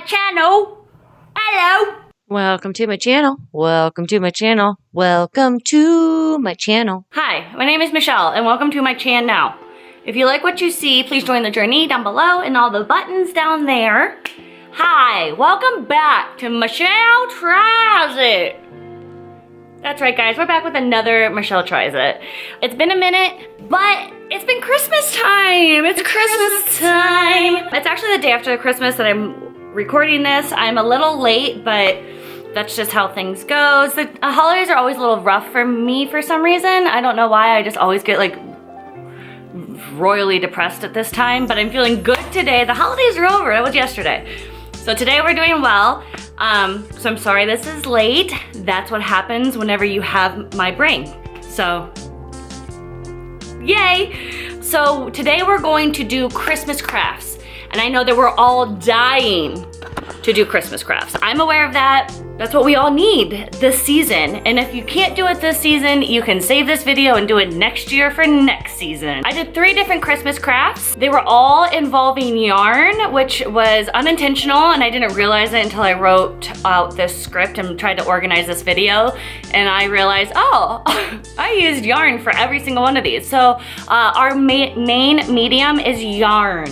channel. Hello. Welcome to my channel. Welcome to my channel. Welcome to my channel. Hi, my name is Michelle and welcome to my channel now. If you like what you see, please join the journey down below and all the buttons down there. Hi, welcome back to Michelle Tries It. That's right guys, we're back with another Michelle Tries It. It's been a minute, but it's been Christmas time. It's Christmas time. It's actually the day after Christmas that I'm recording this. I'm a little late, but that's just how things go. The holidays are always a little rough for me for some reason. I don't know why, I just always get like royally depressed at this time, but I'm feeling good today. The holidays are over, that was yesterday. So today we're doing well. So I'm sorry this is late. That's what happens whenever you have my brain. So, yay! So today we're going to do Christmas crafts. And I know that we're all dying to do Christmas crafts. I'm aware of that. That's what we all need this season. And if you can't do it this season, you can save this video and do it next year for next season. I did 3 different Christmas crafts. They were all involving yarn, which was unintentional, and I didn't realize it until I wrote out this script and tried to organize this video. And I realized, oh, I used yarn for every single one of these. So our main medium is yarn.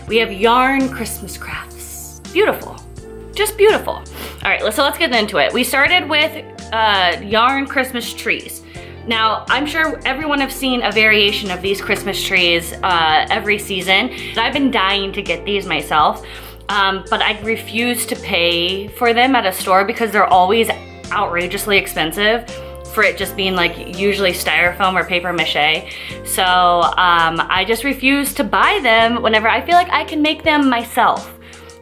We have yarn Christmas crafts. Beautiful, just beautiful. All right, so let's get into it. We started with yarn Christmas trees. Now, I'm sure everyone has seen a variation of these Christmas trees every season. I've been dying to get these myself, but I refuse to pay for them at a store because they're always outrageously expensive for it just being like usually styrofoam or paper mache. So I just refuse to buy them whenever I feel like I can make them myself.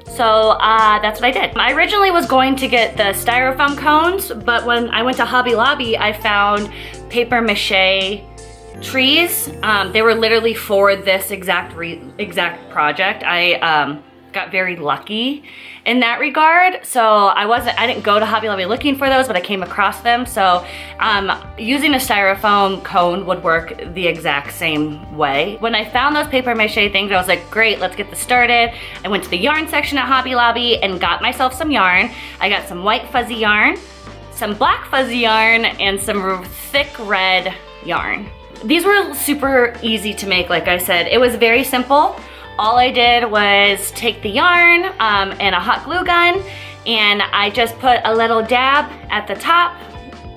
So that's what I did. I originally was going to get the styrofoam cones, but when I went to Hobby Lobby, I found paper mache trees. They were literally for this exact project. I got very lucky in that regard. So I didn't go to Hobby Lobby looking for those, but I came across them. So using a styrofoam cone would work the exact same way. When I found those paper mache things, I was like, great, let's get this started. I went to the yarn section at Hobby Lobby and got myself some yarn. I got some white fuzzy yarn, some black fuzzy yarn, and some thick red yarn. These were super easy to make, like I said. It was very simple. All I did was take the yarn and a hot glue gun, and I just put a little dab at the top,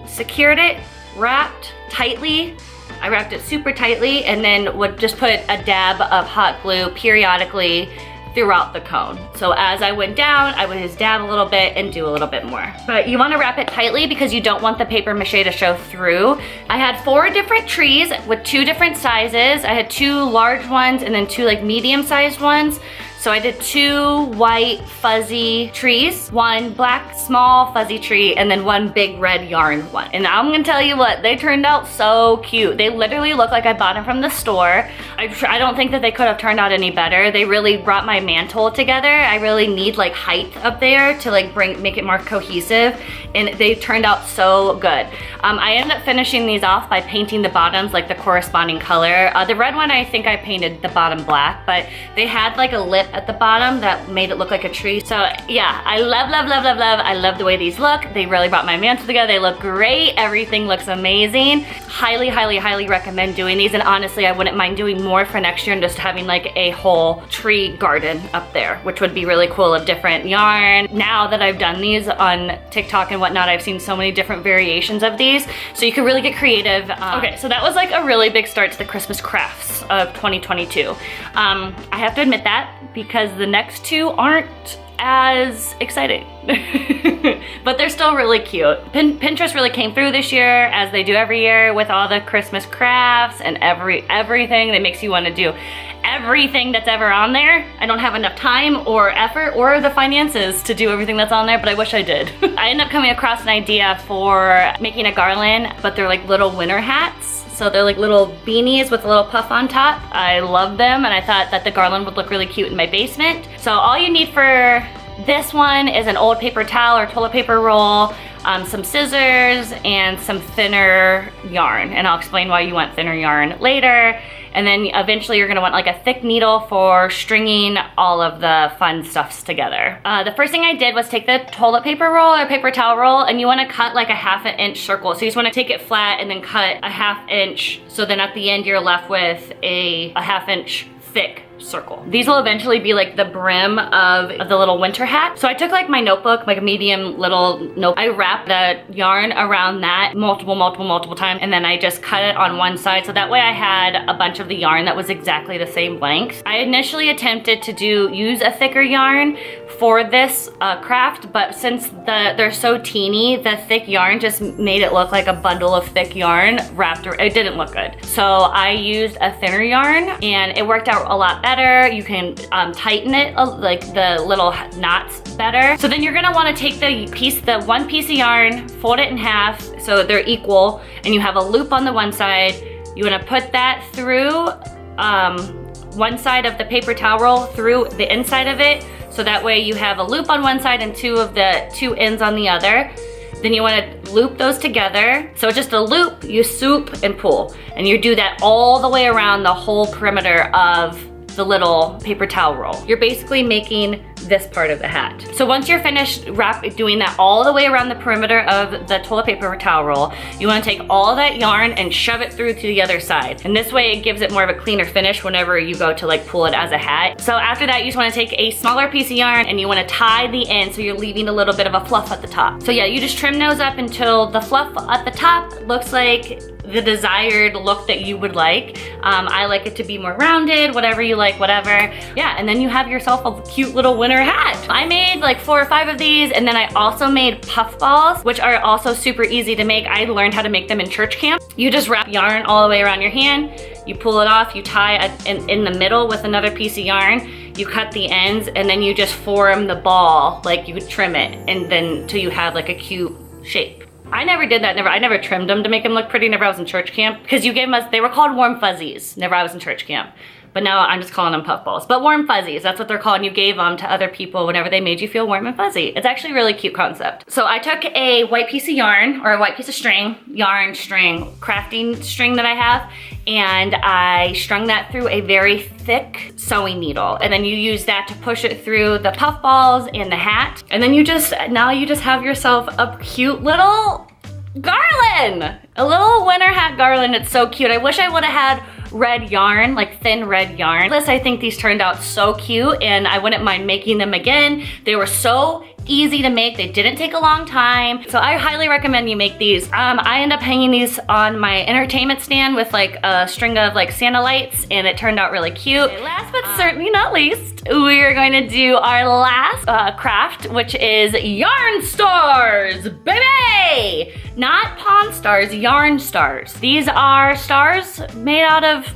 secured it, wrapped tightly. I wrapped it super tightly, and then would just put a dab of hot glue periodically throughout the cone. So as I went down, I would just dab a little bit and do a little bit more. But you wanna wrap it tightly because you don't want the paper mache to show through. I had 4 different trees with 2 different sizes. I had 2 large ones and then 2 like medium-sized ones. So I did 2 white fuzzy trees, 1 black small fuzzy tree, and then 1 big red yarn one. And I'm gonna tell you what, they turned out so cute. They literally look like I bought them from the store. I don't think that they could have turned out any better. They really brought my mantle together. I really need like height up there to like make it more cohesive, and they turned out so good. I ended up finishing these off by painting the bottoms like the corresponding color. The red one, I think I painted the bottom black, but they had like a lip at the bottom that made it look like a tree. So yeah, I love, love, love, love, love. I love the way these look. They really brought my mantle together. They look great. Everything looks amazing. Highly, highly, highly recommend doing these. And honestly, I wouldn't mind doing more for next year and just having like a whole tree garden up there, which would be really cool of different yarn. Now that I've done these on TikTok and whatnot, I've seen so many different variations of these. So you can really get creative. Okay, so that was like a really big start to the Christmas crafts of 2022. I have to admit that because the next 2 aren't as exciting, but they're still really cute. Pinterest really came through this year, as they do every year, with all the Christmas crafts and everything that makes you want to do everything that's ever on there. I don't have enough time or effort or the finances to do everything that's on there, but I wish I did. I ended up coming across an idea for making a garland, but they're like little winter hats. So they're like little beanies with a little puff on top. I love them, and I thought that the garland would look really cute in my basement. So all you need for this one is an old paper towel or toilet paper roll, some scissors, and some thinner yarn. And I'll explain why you want thinner yarn later. And then eventually you're gonna want like a thick needle for stringing all of the fun stuffs together. The first thing I did was take the toilet paper roll or paper towel roll, and you wanna cut like a 1/2 inch circle. So you just wanna take it flat and then cut a 1/2 inch. So then at the end you're left with a 1/2 inch thick circle. These will eventually be like the brim of the little winter hat. So I took like my notebook, like a medium little notebook. I wrapped the yarn around that multiple times, and then I just cut it on one side. So that way I had a bunch of the yarn that was exactly the same length. I initially attempted to use a thicker yarn for this craft, but since they're so teeny, the thick yarn just made it look like a bundle of thick yarn wrapped around. It didn't look good. So I used a thinner yarn, and it worked out a lot better. You can tighten it, like the little knots better. So then you're gonna wanna take the one piece of yarn, fold it in half so they're equal, and you have a loop on the one side. You wanna put that through one side of the paper towel roll through the inside of it, so that way you have a loop on one side and two ends on the other. Then you wanna loop those together. So just a loop, you swoop and pull. And you do that all the way around the whole perimeter of the little paper towel roll. You're basically making this part of the hat. So once you're finished doing that all the way around the perimeter of the toilet paper towel roll, you wanna take all that yarn and shove it through to the other side. And this way it gives it more of a cleaner finish whenever you go to like pull it as a hat. So after that, you just wanna take a smaller piece of yarn and you wanna tie the end so you're leaving a little bit of a fluff at the top. So yeah, you just trim those up until the fluff at the top looks like the desired look that you would like. I like it to be more rounded, whatever you like, whatever. Yeah, and then you have yourself a cute little winter hat. I made like 4 or 5 of these, and then I also made puff balls, which are also super easy to make. I learned how to make them in church camp. You just wrap yarn all the way around your hand, you pull it off, you tie in the middle with another piece of yarn, you cut the ends, and then you just form the ball, like you would trim it, and then till you have like a cute shape. I never did that, I never trimmed them to make them look pretty, never I was in church camp, because you gave them they were called warm fuzzies, never I was in church camp. But now I'm just calling them puff balls. But warm fuzzies, that's what they're called, and you gave them to other people whenever they made you feel warm and fuzzy. It's actually a really cute concept. So I took a white piece of yarn, or a white piece of string, crafting string that I have, and I strung that through a very thick sewing needle. And then you use that to push it through the puff balls and the hat. And then now you just have yourself a cute little garland. A little winter hat garland, it's so cute. I wish I would've had red yarn, like thin red yarn. I think these turned out so cute, and I wouldn't mind making them again. They were so easy to make. They didn't take a long time. So I highly recommend you make these. I end up hanging these on my entertainment stand with like a string of like Santa lights, and it turned out really cute. Okay, last but certainly not least, we are going to do our last craft, which is yarn stars, baby! Not Pawn Stars, yarn stars. These are stars made out of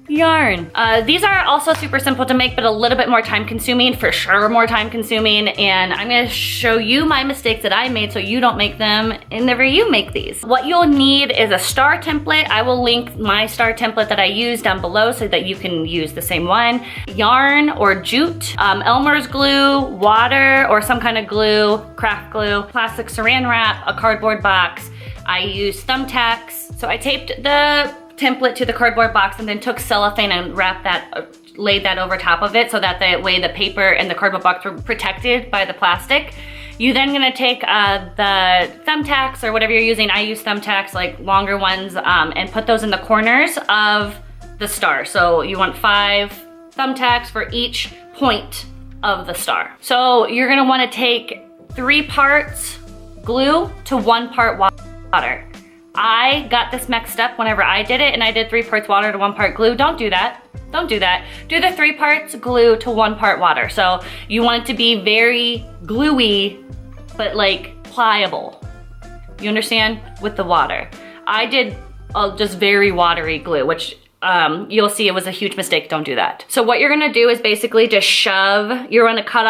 yarn. These are also super simple to make, but a little bit more time consuming, for sure more time consuming, and I'm gonna show you my mistakes that I made so you don't make them whenever you make these. What you'll need is a star template. I will link my star template that I use down below so that you can use the same one. Yarn or jute, Elmer's glue, water or some kind of glue, craft glue, plastic saran wrap, a cardboard box. I use thumbtacks. So I taped the template to the cardboard box and then took cellophane and laid that over top of it so that the way the paper and the cardboard box were protected by the plastic. You're then gonna take the thumbtacks or whatever you're using. I use thumbtacks, like longer ones, and put those in the corners of the star. So you want 5 thumbtacks for each point of the star. So you're gonna wanna take 3 parts glue to 1 part water. I got this mixed up whenever I did it, and I did 3 parts water to 1 part glue. Don't do that. Don't do that. Do the 3 parts glue to 1 part water. So you want it to be very gluey, but like pliable. You understand? With the water. I did just very watery glue, which you'll see it was a huge mistake. Don't do that. So what you're gonna do is basically just shove, you're gonna cut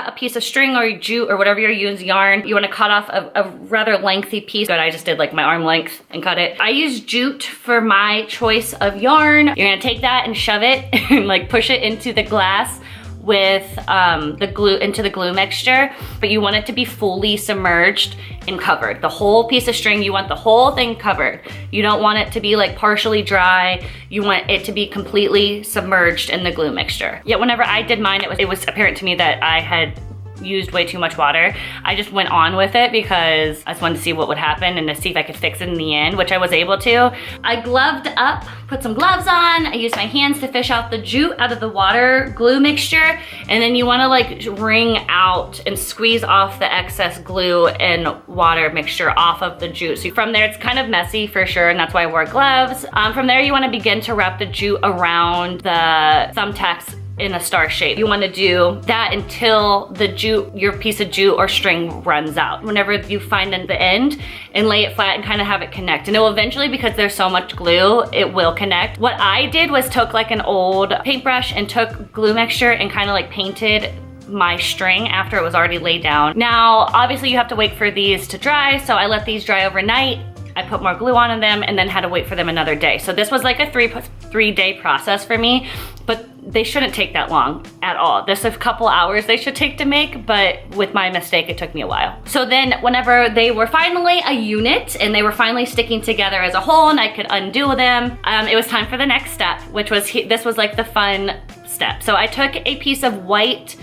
a piece of string or jute or whatever you're using, yarn. You wanna cut off a rather lengthy piece, but I just did like my arm length and cut it. I use jute for my choice of yarn. You're gonna take that and shove it and like push it into the glass with the glue into the glue mixture, but you want it to be fully submerged and covered. The whole piece of string, you want the whole thing covered. You don't want it to be like partially dry. You want it to be completely submerged in the glue mixture. Yet whenever I did mine, it was apparent to me that I had used way too much water. I just went on with it because I just wanted to see what would happen and to see if I could fix it in the end, which I was able to. I gloved up, put some gloves on. I used my hands to fish out the jute out of the water glue mixture. And then you wanna like wring out and squeeze off the excess glue and water mixture off of the jute. So from there, it's kind of messy for sure, and that's why I wore gloves. From there, you wanna begin to wrap the jute around the thumbtacks in a star shape. You want to do that until the jute, your piece of jute or string runs out. Whenever you find the end and lay it flat and kind of have it connect. And it will eventually, because there's so much glue, it will connect. What I did was took like an old paintbrush and took glue mixture and kind of like painted my string after it was already laid down. Now, obviously you have to wait for these to dry, so I let these dry overnight. I put more glue on them and then had to wait for them another day. So this was like a three-day process for me, but they shouldn't take that long at all. This a couple hours they should take to make, but with my mistake, it took me a while. So then whenever they were finally a unit and they were finally sticking together as a whole and I could undo them, it was time for the next step, which was, this was like the fun step. So I took a piece of white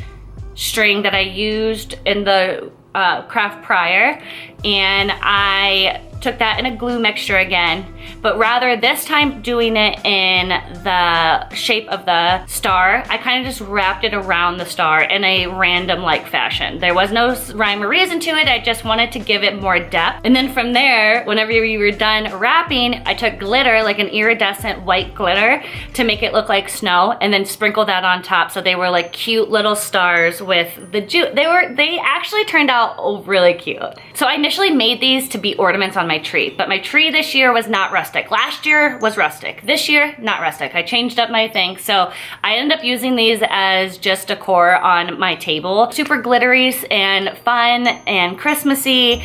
string that I used in the craft prior, and I took that in a glue mixture again, but rather this time doing it in the shape of the star, I kind of just wrapped it around the star in a random like fashion. There was no rhyme or reason to it, I just wanted to give it more depth. And then from there, whenever you were done wrapping, I took glitter, like an iridescent white glitter, to make it look like snow, and then sprinkle that on top so they were like cute little stars with the jute. They actually turned out really cute. So I initially made these to be ornaments on my tree, but my tree this year was not rustic. Last year was rustic. This year, not rustic. I changed up my thing. So I ended up using these as just decor on my table. Super glittery and fun and Christmassy.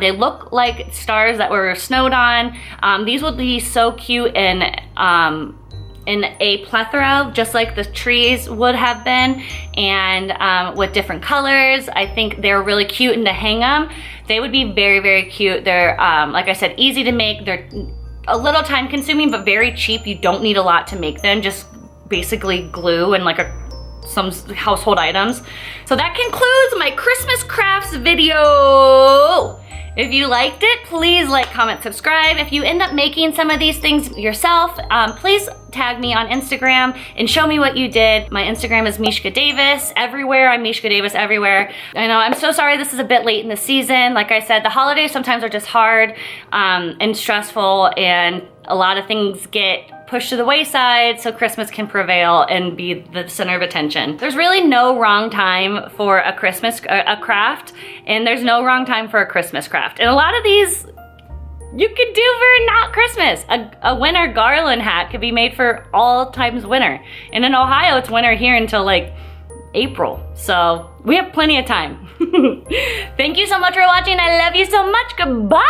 They look like stars that were snowed on. These would be so cute in a plethora, just like the trees would have been, and with different colors. I think they're really cute, and to hang them, they would be very, very cute. They're, like I said, easy to make. They're a little time consuming, but very cheap. You don't need a lot to make them, just basically glue and like some household items. So that concludes my Christmas crafts video. If you liked it, please like, comment, subscribe. If you end up making some of these things yourself, please tag me on Instagram and show me what you did. My Instagram is Mishka Davis. Everywhere, I'm Mishka Davis everywhere. I know, I'm so sorry this is a bit late in the season. Like I said, the holidays sometimes are just hard and stressful, and a lot of things get pushed to the wayside so Christmas can prevail and be the center of attention. There's really no wrong time for a Christmas craft, and there's no wrong time for a Christmas craft. And a lot of these you could do for not Christmas. A winter Garland hat could be made for all times winter. And in Ohio, it's winter here until like April. So we have plenty of time. Thank you so much for watching. I love you so much. Goodbye.